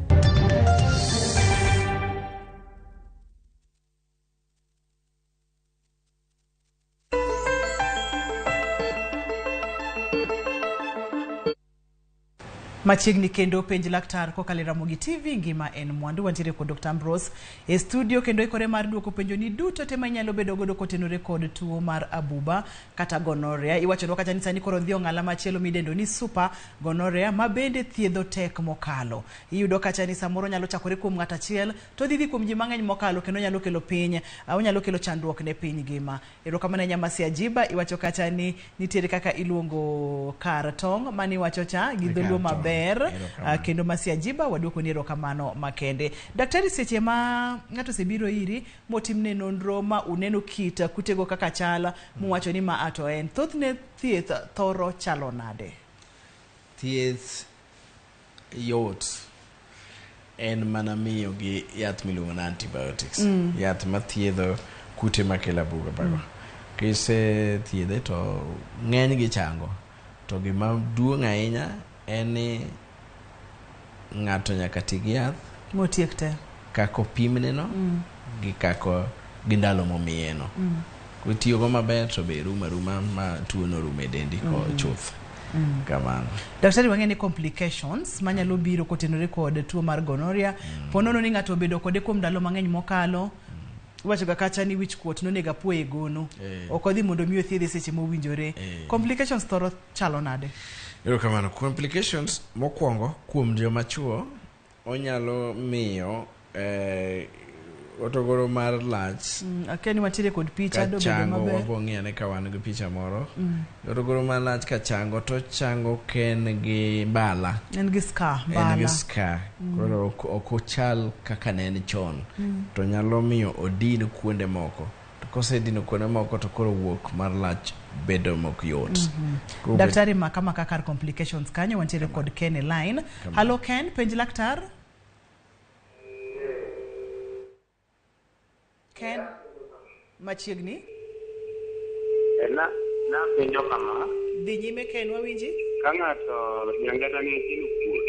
[SPEAKER 1] Machiegni kendo penj laktar kokale Ramogi TV ngima en mwandu. Wantiere kod Dr. Ambrose e studio kendo ikore mar duoko penjo ni duto te manyalo bedo godo kotenore kod tuo mar Abuba kata gonorrhea. Iwacho kata ni koro dhio ng'ala machielo midendo ni super gonorrhea ma bende thiedho tek mokalo. Iyudo kata ni samoro nyalo chakore kuom ng'ata achiel to dhi kuom ji mang'eny mokalo kendo nyalo kelo piny au nyalo kelo chandruok ne piny ngima. Erokamano Nyamasi Ajiba iwacho kata ni nitiere kaka iluongo kartong mani wacho cha gi dholuo maber. Kendo Masi Ajiba waduoko ni erokamano makende. Daktari, seche ma ng'ato sebiro iri motimne nonro ma uneno kita kutego kaka chala muwacho ni ma ato en thothne thieth thoro chalo nade?
[SPEAKER 2] Thieth yot en mana miyo gi yath miluongo ni antibiotics. Yath mathiedho kute makelo Abuba bago. Kise thiedhe to ng'eny gi chango. To gima duong' ahinya en ni ng'ato nyaka ti gi yath
[SPEAKER 1] motiek te
[SPEAKER 2] kako pimne no gi kako gi ndalo momiye no. Kutiyo go maber to be ruma ma tuo no rume dendi ko chuth. Kamano.
[SPEAKER 1] Daktari, wang'eni complications manyalo biro kotenore kod tuo mar gonorrhea ponono ni ng'ato bedo kode kuom ndalo mang'eny mokalo. Wacho kacha ni wich kuot no nega puo e gono. Okodhi mondo miyo thiedhe seche mowinjore. Complications thoro chalo nade?
[SPEAKER 2] Erokamano. Complications mokwongo kuom joma chuo onyalo miyo otogoro mar lach.
[SPEAKER 1] Akeni watire kod picha do bedo maber.
[SPEAKER 2] Wabo ng'iyane ka wan gi picha moro. Otogoro mar lach ka chango to chango ken gi bala.
[SPEAKER 1] En gi scar bala.
[SPEAKER 2] En gi scar. Koro okochal kaka ne en chon. To nyalo miyo odin kuonde moko. To kose dino kuonde moko to koro wuok mar lach bedo mok yot.
[SPEAKER 1] Daktari, makama kaka complications kanyo wantiere kod Ken e line. Hello Ken, penj laktar. Ken machiegni
[SPEAKER 15] na penjo kama
[SPEAKER 1] dhi nyime Ken, wawinji
[SPEAKER 15] ka ng'ato nyangata ne tino kuot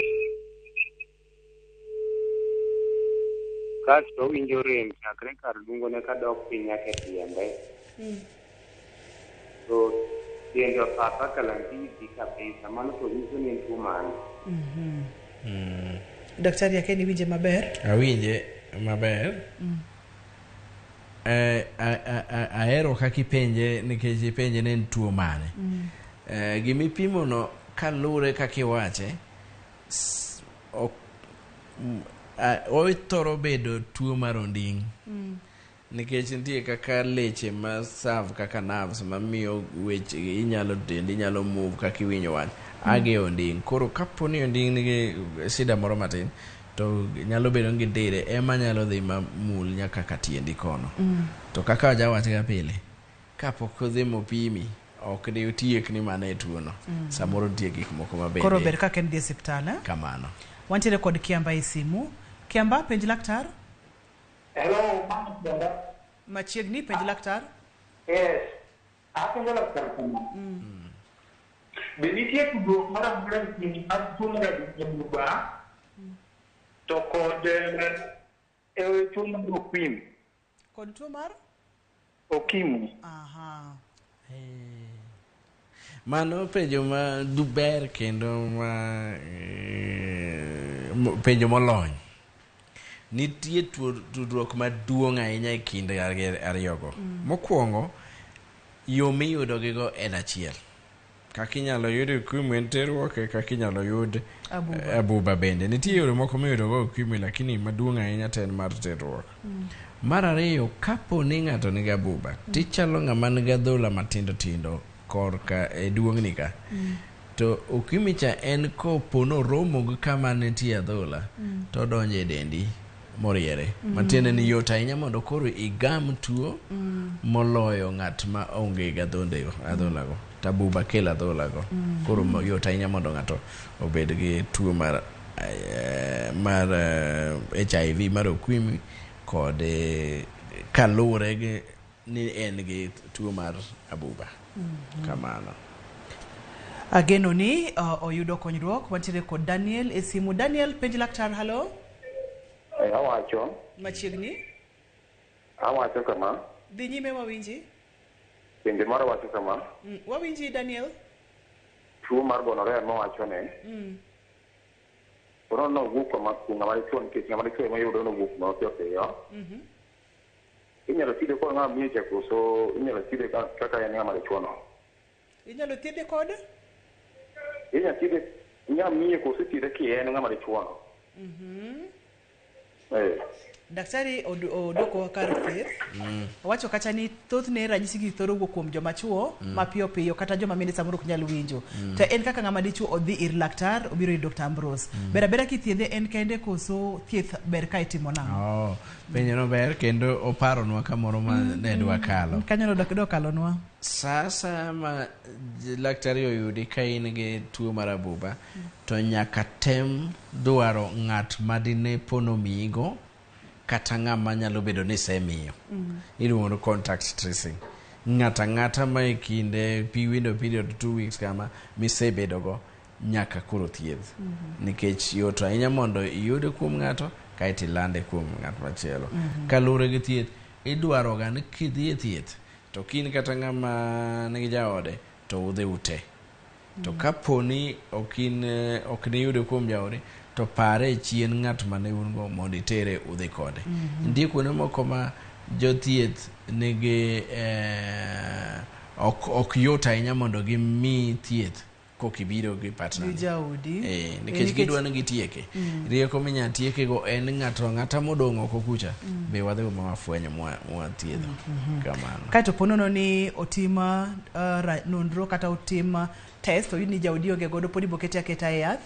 [SPEAKER 15] kasto winjo rem chakre kar dungo ne kadok piny nyaka tiende to tiende opapa kalantithi kabisa, mano to nyiso ni tuo mane.
[SPEAKER 1] Daktari Ken, winje maber?
[SPEAKER 2] Awinje maber. Aero kaki penje nikech ipenje ne tuo mane. Gimipimo no kalure kaki wache oithoro bedo tuo mar onding'. Nikech nitie kaka leche ma serve kaka nerves ma miyo weche inyalo dendi inyalo move kaka iwinjo wach age onding'. Koro kapo ni onding' nigi shida moro matin to nyalo bedo gi dire ema nyalo dhi mamul nyaka katiendi kono. To kaka jawach ga pile kapok odhi mopimi ok de otiek ni mane tuo no. Samoro tie gik moko maber.
[SPEAKER 1] Koro ber ka ken di hospital
[SPEAKER 2] kamano.
[SPEAKER 1] Wantiere kod Kiamba e simu. Kiamba, penj laktar.
[SPEAKER 16] Hello,
[SPEAKER 1] machiegni penj laktar.
[SPEAKER 16] Yes. Apenjo laktar. Be nitie tudruok mar ambulans mag tuo mar Abuba to kod tuo mar okimwi?
[SPEAKER 1] Kod tuo mar
[SPEAKER 16] okimwi.
[SPEAKER 2] Mano penjo ma duber kendo ma penjo molony. nitie tudruok maduong' ahinya e kind ariyogo. Mokwongo, yo miyudogigo en achiel. Kaka inyalo yud Ukimwi en terruok, kaka inyalo yud Abuba bende. Nitie yore moko miyudogo Ukimwi, lakini maduong' ahinya to en mar terruok. Mar ariyo, kapo ni ng'ato nigi Abuba, tichalo ng'ama nigi adhola matindo tindo korka e duong'ni ka. To Ukimwi cha en kopono romo gi kama nitie adhola, to donjo e dendi moriere. Matiende ni yot ahinya mondo koro igam tuo moloyo ng'at ma onge gi adholago. Abuba kelo adholago. Koro yot ahinya mondo ng'ato obed gi tuo mar HIV mar Ukimwi kod kalure ni en gi tuo mar Abuba. Kamano.
[SPEAKER 1] Ageno ni oyudo konyruok. Wantiere kod Daniel e simu. Daniel, penj laktar, halo?
[SPEAKER 15] Awacho.
[SPEAKER 1] Machiegni?
[SPEAKER 15] Awacho kama.
[SPEAKER 1] Dhi nyime wawinji?
[SPEAKER 15] Penj mar wacho kama.
[SPEAKER 1] Wawinji Daniel?
[SPEAKER 15] Tuo mar gonorrhea mowacho ne. Oro no wuok kama ng'ama dichuo nikech ng'ama dichuo mayudo no wuok mapiyo piyo. Inyalo thiedhe kod ng'ama miche koso inyalo thiedhe kaka en ng'ama dichuo no.
[SPEAKER 1] Inyalo thiedhe kod?
[SPEAKER 15] Inyalo thiedhe ng'ama miche koso thiedhe kien ng'ama dichuo no.
[SPEAKER 1] Daktari odoko kar thieth. Wacho kacha ni thothne ranyisi gi thoro wuok kuom joma chuo mapiyo piyo kata joma mine samoro ok nyal winjo. To en kaka ng'ama dichuo odhi ir laktar, obiro ir Dr. Ambrose. Bera kithiedhe en kende koso thieth ber ka itimo nang'o?
[SPEAKER 2] Penjo no ber kendo oparonwa kamoro ma ne dwa kalo.
[SPEAKER 1] Kanyo dok kalonwa.
[SPEAKER 2] Sasa ma laktari oyudi ka in gi tuo mar Abuba, to nyaka tem dwaro ng'at madine pono migo kata ng'ama nyalo bedo ni semiyo. Iluongo contact tracing. Ng'ata ma e kinde window period 2 weeks kama misebedogo nyaka koro thieth. Nikech yot ahinya mondo iyude kuom ng'ato kaeto ilande kuom ng'at machielo. Kalure gi thieth, idwaro ga ni kidhi e thieth to kin kata ng'ama nigi jaode to udhi ute. To kaponi ok ni yude kuom jaode, to pare chien ng'at mane un go mondo itere udhi kode. Ndie kuonde moko ma jothieth nigi ok yot ahinya mondo gimi thieth kokibiro gi partner. Nikech gidwa ni gitieke. Rieko minya tieke go en ng'ata modong' oko kucha. Be wadhi ma wafwenyo mwa thiedho. Kamano.
[SPEAKER 1] Kaito ponono ni otima nonro kata otima test oyud ni jaodi onge godo podi bokete aketa e yath.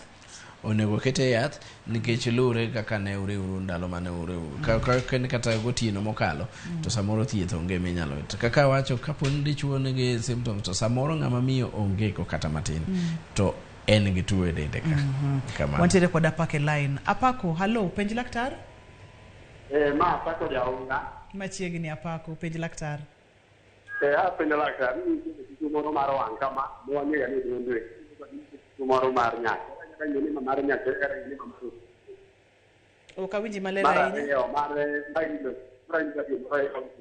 [SPEAKER 2] Onego kete yath nikech lure kaka ne uriuru ndalo mane uriuru. Kata gotieno mokalo to samoro thieth onge minyalo. Kaka wacho kaponi dichuo nigi symptoms to samoro ng'ama miyo onge ko kata matin. To en gi tuo e dende ka. Kamano.
[SPEAKER 1] Wantiere kod Apako line. Apako, halo, penj laktar?
[SPEAKER 16] Ma Apako jaunga.
[SPEAKER 1] Machiegni Apako, penj laktar.
[SPEAKER 16] Penj laktar, tuo moro mar wang' kama, mwang'eyo ni dende tuo moro mar nyaka. Ni mamar nyaka era ni mamar.
[SPEAKER 1] O kawinji malera ahinya.
[SPEAKER 16] Mare bailo, prende di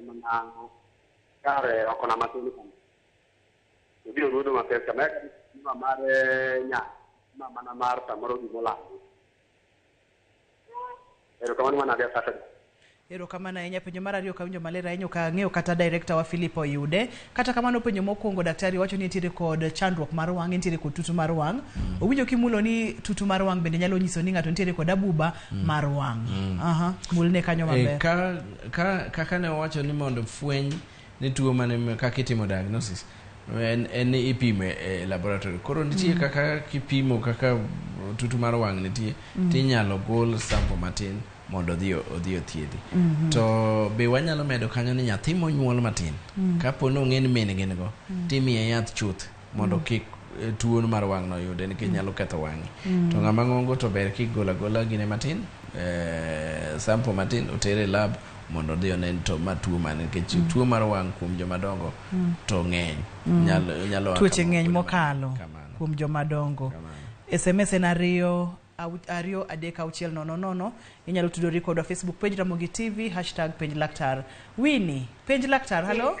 [SPEAKER 16] manano. Kare okona matuni kama. Ndio rudo mapesa meka ni mamare nyaka. Mama na Marta moro di mola. Ero kama ni manadia sasa.
[SPEAKER 1] Ero kama na yenya penjo mar ariyo kawinjo malera ahinya ka ng'eyo kata director wa Filipo Yude. Kata kamano penjo mokwongo daktari wacho ni nitiere kod chandruok mar wang', nitiere kod tutu mar wang'. Owinjo kimulo ni tutu mar wang' bende nyalo nyiso ni ng'ato nitiere kod Abuba mar wang'. Mulne kanyo maber.
[SPEAKER 2] Kaka ne wacho ni mondo fweny ni tuo mane kaka itimo diagnosis. En ipimo e laboratory. Koro nitie kaka kipimo kaka tutu mar wang' nitie. Tinyalo gol sample matin mondo odhi othiedhi. To be wanyalo medo kanyo ni nyathi monyuol matin. Kapo ni ong'e ni mine gin go, timiye yath chuth mondo kik tuo mar wang' no yude nikech nyalo ketho wang'e. To ng'ama ng'ongo to ber kigola gine matin, sample matin otere lab mondo odhi onen to ma tuo mane nikech tuo mar wang' kuom joma dongo to ng'eny. Nyalo
[SPEAKER 1] tuoche ng'eny mokalo kuom joma dongo. SMS en 2-3-6-000. Inyalo tudori kod Facebook page Ramogi TV #penj laktar. Winnie, penj laktar, halo?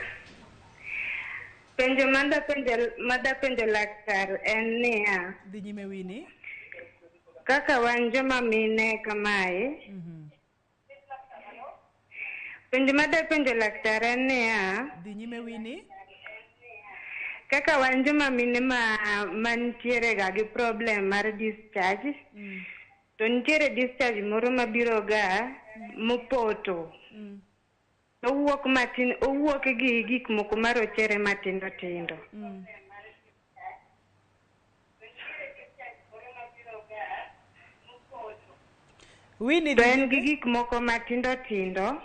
[SPEAKER 17] Penjo mada penjo laktar en niya.
[SPEAKER 1] Dhi nyime Winnie.
[SPEAKER 17] Kaka wan joma mine kamae, Penjo mada penjo laktar en niya.
[SPEAKER 1] Dhi nyime Winnie.
[SPEAKER 17] Kaka wan joma mine mantiere ga gi problem mar discharge. To nitiere discharge moro mabiro ga mopoto. Owuok matin, owuok gi gik moko marochere matindo tindo.
[SPEAKER 1] Winnie
[SPEAKER 17] to en gi gik moko matindo tindo.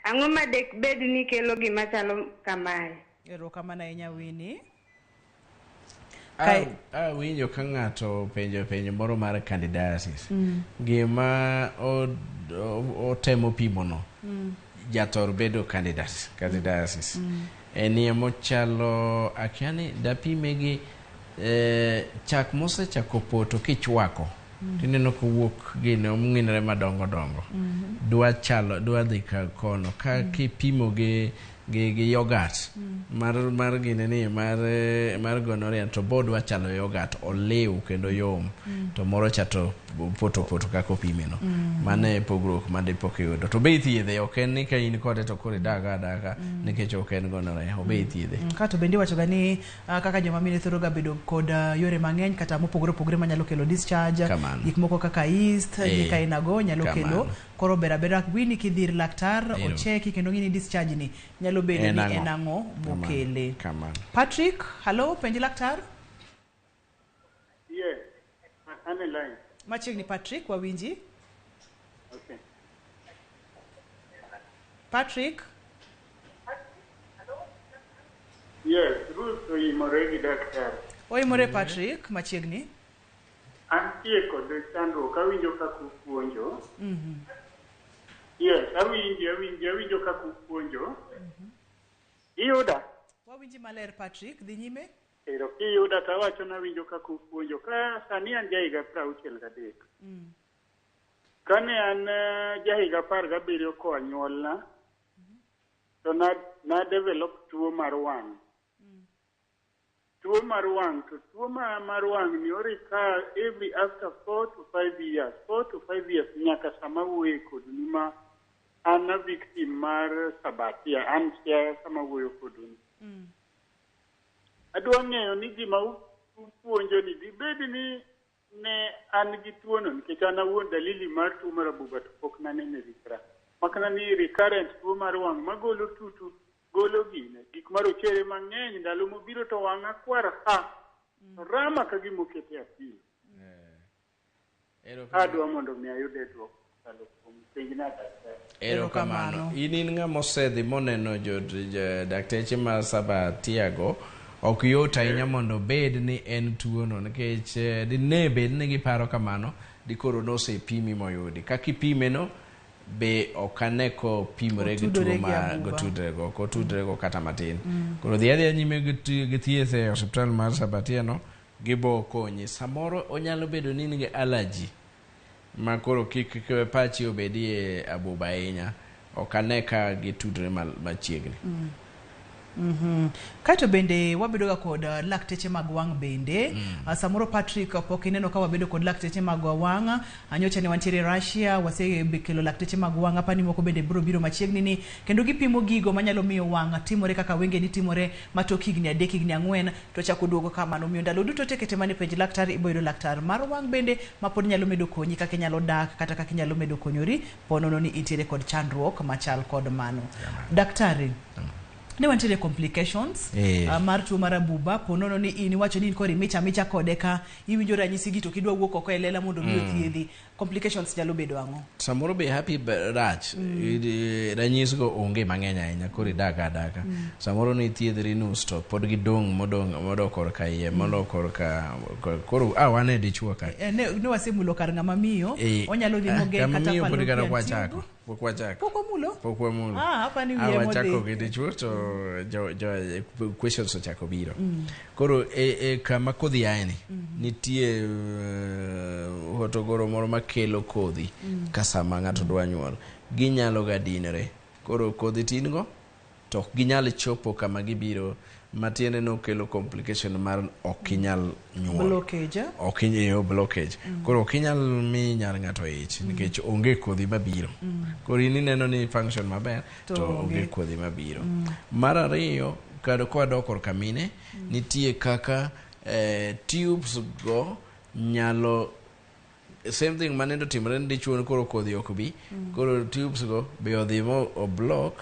[SPEAKER 17] Ang'o ma dek bed ni kelo gima chalo kamae?
[SPEAKER 1] Erokamano ahinya Winnie.
[SPEAKER 2] Winjo ka ng'ato penjo moro mar candidiasis. Gima otemo pimono. Jathor bedo candidiasis. Enie mochalo akiani dapime gi chak mosechako poto kichwako. Tineno kowuok gino mng'inore madongo dongo. Dwa dhi kono ka kipimo gi yogurt mar gine ni mar gonorrhea to bodwa chalo yogurt olew kendo yom to moro chato poto kako pimeno. Mane pogruok mande pokiyudo to be thiedhe ok en ni ka in kode to kore daga nikech ok en gonorrhea obe thiedhe.
[SPEAKER 1] Kato bende wacho ga ni kaka joma mine thoro ga bedo kod yore mang'eny kata mopogore manyalo kelo discharge gik moko kaka yeast gik ainago nyalo kelo koro berabera Winnie kidhir laktar ocheki kendo ng'ini discharge ni nyalo bedo ni en ang'o mokele. Patrick, hello, penji laktar?
[SPEAKER 18] Yes, I'm in line.
[SPEAKER 1] Machiegni Patrick, wawinji?
[SPEAKER 18] Okay.
[SPEAKER 1] Patrick?
[SPEAKER 18] Yes, Ruth oimore gi daktar.
[SPEAKER 1] Oimore Patrick, machiegni?
[SPEAKER 18] Antie kod chandruok, awinjo ka kupuonjo. Yes, awinjo ka kupuonjo. Iyuda?
[SPEAKER 1] Wawinji maler Patrick, dhi nyime?
[SPEAKER 18] Ero kiyuda tawacho na winjo ka kupuonjo ka sani an jahiga 63. Kane an jahiga 17 koa nyuolna to na develop tuo mar wang'. Tuo mar wang' to tuo mar wang' ni orika every after 4 to 5 years. 4 to 5 years nyaka sama wuoye kod ni ma an a victim mar sabatia, an chia sama wuoyo kod ni. Adwa ng'eyo ni gima upuonjo ni dibed ni ne an gi tuono nikech an awuon dalili mar tuo mar Abuba to pok nanene rikra. Makana ni recurrent tuo mar wang' magolo tutu golo gine gik marochere mang'eny ndalo mobiro to wang'a kwar rama ka gimokete apil. Adwa mondo mi ayude duoko kalo kuom penjna daktar.
[SPEAKER 2] Erokamano. In ng'ama osedhi moneno jo dakteche ma Sabatiago ok yot ahinya mondo bed ni en tuono nikech dine bed ni giparo kamano dikoro nosepimi moyudi kakipimeno be okaneko pimore gi tuo ma gotudrego kata matin. Koro dhiadhia nyime gi thieth e osiptal mar Sabatiano gibo konyi. Samoro onyalo bedo ni nigi allergy ma koro kik pachi obedie Abuba ahinya okaneka gitudre machiegni.
[SPEAKER 1] Kato bende wabedo ga kod lakteche mag wang' bende. Samoro Patrick pok ineno ka wabedo kod lakteche mag wang'. Anyocha ne wantiere Russia wasebekelo lakteche mag wang' hapa ni moko bende biro machiegni ni kendo gipimo gigo manyalo miyo wang' timore kaka wenge ni timore matok higni 3 higni 4 to chako duogo kamano miyo ndalo duto tekete mane penj laktar iboyudo laktar mar wang' bende mapod nyalo medo konyi kaka nyalo dak kata kaka nyalo medo konyori ponono ni itiere kod chandruok machal kod mano. Daktari ne wantiere complications mar tuo mar Abuba ponono ni in wacho ni kori micha kode ka iwinjo ranyisi gi to kidwa wuok oko e lela mondo mi othiedhi complications nyalo bedo ang'o?
[SPEAKER 2] Samoro be happy rach ranyisi go onge mang'eny ahinya kori daga samoro ni thiedhri nus to pod gidong modok korka iye modok korka koro wane dichuo ka
[SPEAKER 1] ne wasemulo kar ng'ama miyo onyalo dhi moge kata
[SPEAKER 2] palo Pokwamulo.
[SPEAKER 1] Hapa ni wiye modhi.
[SPEAKER 2] Chako gidichuo to questions ochako biro. Koro kama kodhi aeni nitie hotogoro moro makelo kodhi kasama ng'ato dwa nyuol ginyalo ga dinre. Koro kodhi tin go to ok ginyal chopo kama gibiro matiende no kelo complication mar okinyal nyuol
[SPEAKER 1] blockage
[SPEAKER 2] okinyo blockage koro okinyal mi nyar ngato ich nikech onge kodhi mabiro koro ini neno ni function maber to onge kodhi mabiro mar ariyo kado kwa dokor kamine nitie kaka tubes go nyalo same thing manendo timre dichuon koro kodhi ok bi koro tubes go be odhimo o block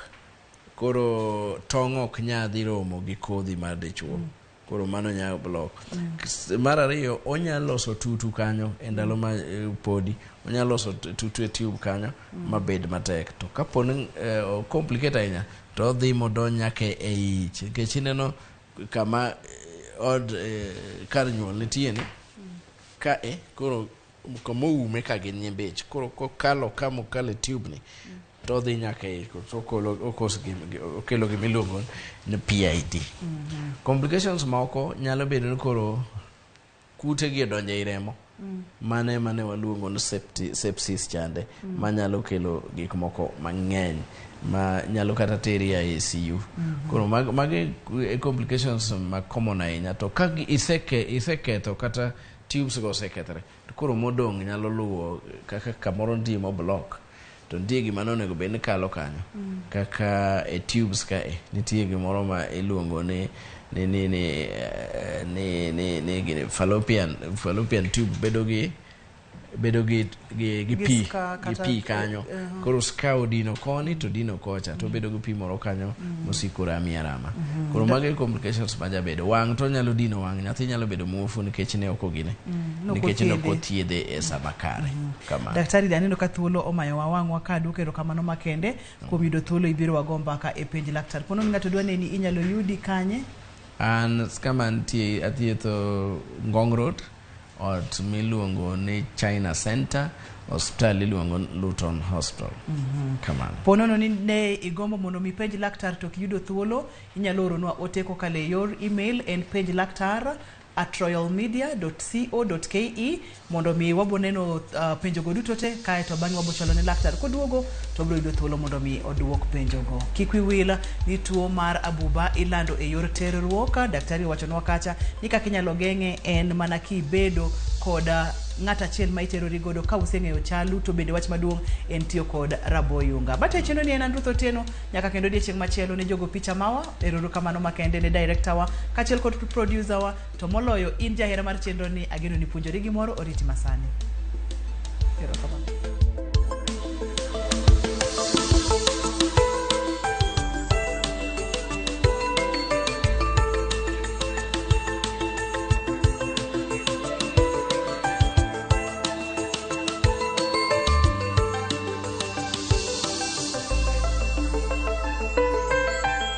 [SPEAKER 2] koro tong' ok nyadhi romo gi kodhi mar dichuo koro mano nyalo block mar ariyo onyalo loso tutu kanyo e ndalo ma podi onyalo loso tutu e tube kanyo mabed matek to kaponi complicate ahinya to odhi modonj nyake e ich nikech ineno kama od kar nyuol nitie ni ka koro kama oume ka gin nyembech koro kokalo kama okalo tube ni to dhi nyaka to okelo gimiluongo ni PID. Complications moko nyalo bedo ni koro kute gi donjo e remo mane waluongo ni sepsis chande manyalo kelo gik moko mang'eny ma nyalo kata teri a ICU. Koro mage complications ma common ahinya to ka iseketho kata tubes go osekethre to koro modong' nyalo luwo kaka kamoro ndimo block to nitie gima nonego bed ni kalo kanyo kaka tubes ka nitie gimoro ma iluongo ni fallopian tube bedo gi pi kanyo koro ska odino koni to dino kocha to bedo gi pi moro kanyo mosiko rama koro mage complications ma jabedo wang' to nyalo dino wang' nyathi nyalo bedo muofu nikech ne okogine nikech ne okothiedhe e sama kare kama
[SPEAKER 1] daktari danendo ka thuolo omayo wang'wa kadu kero kamano makende kuom yudo thuolo ibiro wago mbaka e penj laktar pono ng'ato dwa neni inyalo yudi kanye
[SPEAKER 2] an kama nitie athietho Ngong Road ot miluongo ni China Center hospital iluongo Luton Hospital kamano
[SPEAKER 1] ponono ni ne igombo mondo mi penj laktar to kiyudo thuolo inyalo oronwa ote kokale yor email en penjlaktar@royalmedia.co.ke mondo mi waboneno penjogo duto te kae to bang'e wabochalo ne laktar koduogo to biro yudo thuolo mondo mi oduok penjogo kik wiwila ni tuo mar abuba ilando e yor terruok daktari wachonwa kacha ni kaka inyalo geng'e en mana kibedo koda ng'ata achiel ma iterori godo ka useng'eyo chalu to bende wach maduong' en tiyo kod raboyunga bate chendo ni en Ruth Otieno nyaka kendo odiechieng' machielo ne jogo picha mawa eroro kamano makende ne director wa kachiel kod producer wa to moloyo in jahera mar chenro ni ageno ni puonjori gimoro oriti masani. Erokamano.